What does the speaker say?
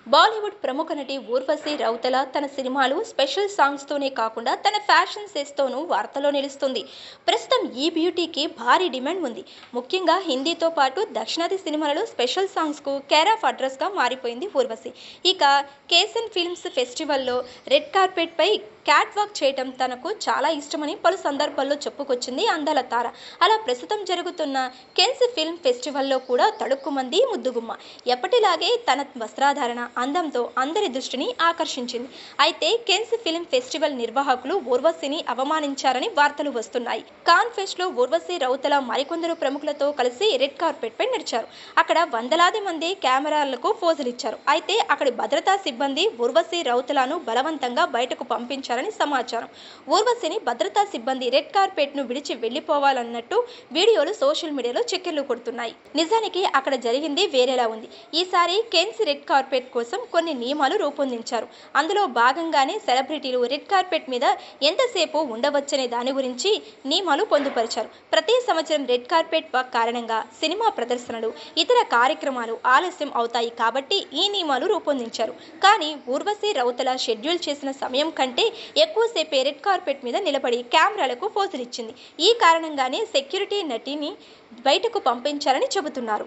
బాలీవుడ్ ప్రముఖ నటి ఊర్వశి రౌతెల తన సినిమాలు స్పెషల్ సాంగ్స్తోనే కాకుండా తన ఫ్యాషన్ సెన్స్తోనూ వార్తల్లో నిలుస్తుంది. ప్రస్తుతం ఈ బ్యూటీకి భారీ డిమాండ్ ఉంది. ముఖ్యంగా హిందీతో పాటు దక్షిణాది సినిమాలలో స్పెషల్ సాంగ్స్కు కేర్ ఆఫ్ అడ్రస్గా మారిపోయింది ఊర్వశి. ఇక కేసన్ ఫిల్మ్స్ ఫెస్టివల్లో రెడ్ కార్పెట్పై క్యాట్ వాక్ చేయటం తనకు చాలా ఇష్టమని పలు సందర్భాల్లో చెప్పుకొచ్చింది అందాల తార. అలా ప్రస్తుతం జరుగుతున్న కెన్స్ ఫిల్మ్ ఫెస్టివల్లో కూడా తడుక్కుమంది ముద్దుగుమ్మ. ఎప్పటిలాగే తన వస్త్రాధారణ అందంతో అందరి దృష్టిని ఆకర్షించింది. అయితే కెన్స్ ఫిల్మ్ ఫెస్టివల్ నిర్వాహకులు ఊర్వశిని అవమానించారని వార్తలు వస్తున్నాయి. కాన్ ఫెస్ట్లో ఊర్వశి రౌతెల మరికొందరు ప్రముఖులతో కలిసి రెడ్ కార్పెట్పై నడిచారు. అక్కడ వందలాది మంది కెమెరాలకు పోజులిచ్చారు. అయితే అక్కడి భద్రతా సిబ్బంది ఊర్వశి రౌతెలను బలవంతంగా బయటకు పంపించారని సమాచారం. ఊర్వశిని భద్రతా సిబ్బంది రెడ్ కార్పెట్ ను విడిచి వెళ్లిపోవాలన్నట్టు వీడియోలు సోషల్ మీడియాలో చక్కర్లు కొడుతున్నాయి. నిజానికి అక్కడ జరిగింది వేరేలా ఉంది. ఈసారి కెన్స్ రెడ్ కార్పెట్ కోసం కొన్ని నియమాలు రూపొందించారు. అందులో భాగంగానే సెలబ్రిటీలు రెడ్ కార్పెట్ మీద ఎంతసేపు ఉండవచ్చనే దాని గురించి నియమాలు పొందుపరిచారు. ప్రతి సంవత్సరం రెడ్ కార్పెట్ వాక్ కారణంగా సినిమా ప్రదర్శనలు, ఇతర కార్యక్రమాలు ఆలస్యం అవుతాయి కాబట్టి ఈ నియమాలు రూపొందించారు. కానీ ఊర్వశి రౌతెల షెడ్యూల్ చేసిన సమయం కంటే ఎక్కువసేపే రెడ్ కార్పెట్ మీద నిలబడి కెమెరాలకు పోజులిచ్చింది. ఈ కారణంగానే సెక్యూరిటీ నటిని బయటకు పంపించారని చెబుతున్నారు.